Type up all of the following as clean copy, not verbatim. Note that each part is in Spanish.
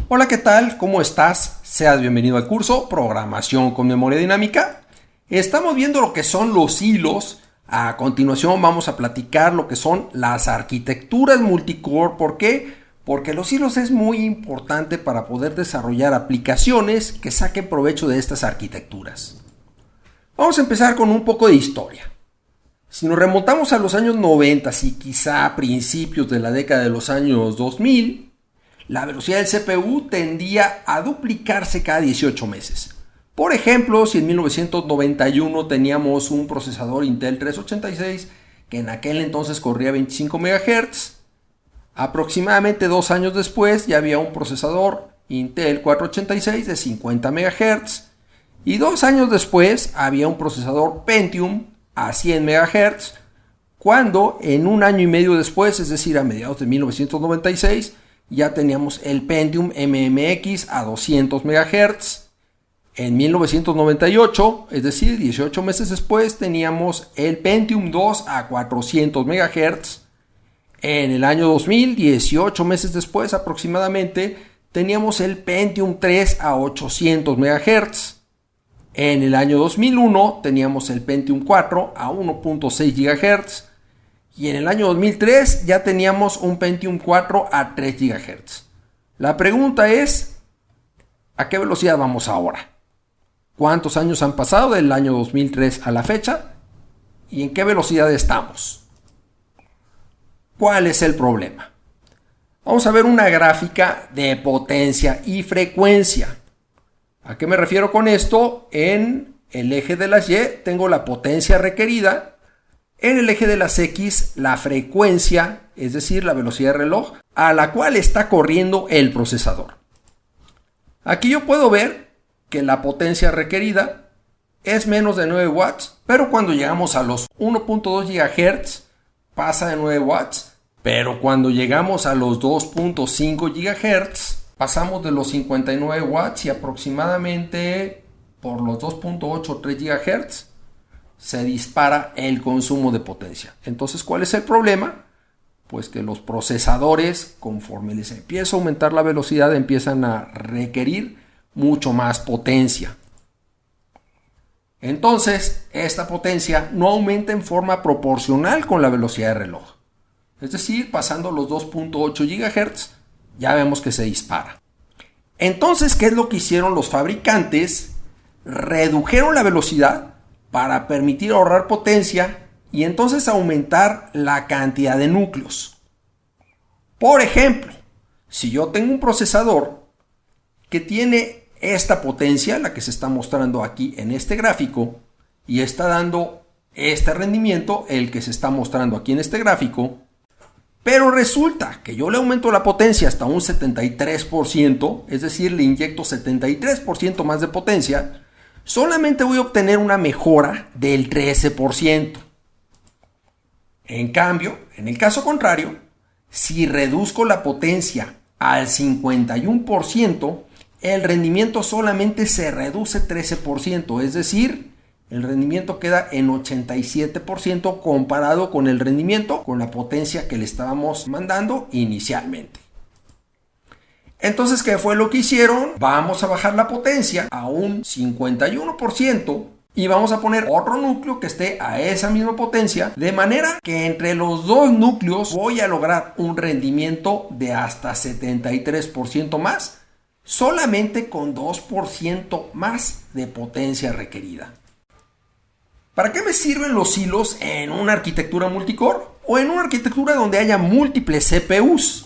Hola, ¿qué tal? ¿Cómo estás? Seas bienvenido al curso Programación con Memoria Dinámica. Estamos viendo lo que son los hilos. A continuación vamos a platicar lo que son las arquitecturas multicore. ¿Por qué? Porque los hilos es muy importante para poder desarrollar aplicaciones que saquen provecho de estas arquitecturas. Vamos a empezar con un poco de historia. Si nos remontamos a los años 90 y quizá a principios de la década de los años 2000, la velocidad del CPU tendía a duplicarse cada 18 meses. Por ejemplo, si en 1991 teníamos un procesador Intel 386 que en aquel entonces corría 25 MHz, aproximadamente 2 años después ya había un procesador Intel 486 de 50 MHz y 2 años después había un procesador Pentium a 100 MHz, cuando en un año y medio después, es decir, a mediados de 1996, ya teníamos el Pentium MMX a 200 MHz. En 1998, es decir, 18 meses después, teníamos el Pentium 2 a 400 MHz. En el año 2000, 18 meses después aproximadamente, teníamos el Pentium 3 a 800 MHz. En el año 2001 teníamos el Pentium 4 a 1.6 GHz. Y en el año 2003 ya teníamos un Pentium 4 a 3 GHz. La pregunta es, ¿a qué velocidad vamos ahora? ¿Cuántos años han pasado del año 2003 a la fecha? ¿Y en qué velocidad estamos? ¿Cuál es el problema? Vamos a ver una gráfica de potencia y frecuencia. ¿A qué me refiero con esto? En el eje de las Y tengo la potencia requerida. En el eje de las X, la frecuencia, es decir, la velocidad de reloj, a la cual está corriendo el procesador. Aquí yo puedo ver que la potencia requerida es menos de 9 watts, pero cuando llegamos a los 1.2 GHz pasa de 9 watts, pero cuando llegamos a los 2.5 GHz pasamos de los 59 watts y aproximadamente por los 2.8 o 3 GHz se dispara el consumo de potencia. Entonces, ¿cuál es el problema? Pues que los procesadores, conforme les empieza a aumentar la velocidad, empiezan a requerir mucho más potencia. Entonces, esta potencia no aumenta en forma proporcional con la velocidad de reloj. Es decir, pasando los 2.8 GHz, ya vemos que se dispara. Entonces, ¿qué es lo que hicieron los fabricantes? Redujeron la velocidad para permitir ahorrar potencia y entonces aumentar la cantidad de núcleos. Por ejemplo, si yo tengo un procesador que tiene esta potencia, la que se está mostrando aquí en este gráfico, y está dando este rendimiento, el que se está mostrando aquí en este gráfico, pero resulta que yo le aumento la potencia hasta un 73%, es decir, le inyecto 73% más de potencia, solamente voy a obtener una mejora del 13%. En cambio, en el caso contrario, si reduzco la potencia al 51%, el rendimiento solamente se reduce 13%, es decir, el rendimiento queda en 87% comparado con el rendimiento con la potencia que le estábamos mandando inicialmente. Entonces, ¿qué fue lo que hicieron? Vamos a bajar la potencia a un 51% y vamos a poner otro núcleo que esté a esa misma potencia, de manera que entre los dos núcleos voy a lograr un rendimiento de hasta 73% más, solamente con 2% más de potencia requerida. ¿Para qué me sirven los hilos en una arquitectura multicore o en una arquitectura donde haya múltiples CPUs?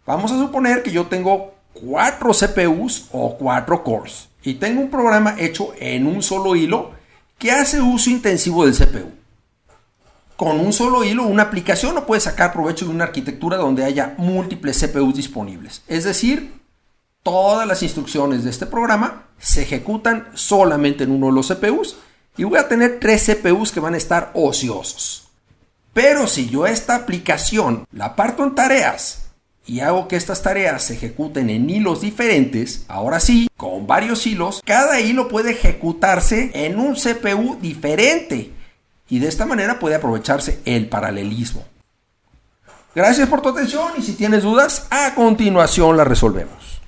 Vamos a suponer que yo tengo 4 CPUs o 4 cores y tengo un programa hecho en un solo hilo que hace uso intensivo del CPU. Con un solo hilo, una aplicación no puede sacar provecho de una arquitectura donde haya múltiples CPUs disponibles. Es decir, todas las instrucciones de este programa se ejecutan solamente en uno de los CPUs y voy a tener 3 CPUs que van a estar ociosos. Pero si yo esta aplicación la parto en tareas y hago que estas tareas se ejecuten en hilos diferentes, ahora sí, con varios hilos, cada hilo puede ejecutarse en un CPU diferente y de esta manera puede aprovecharse el paralelismo. Gracias por tu atención y si tienes dudas, a continuación las resolvemos.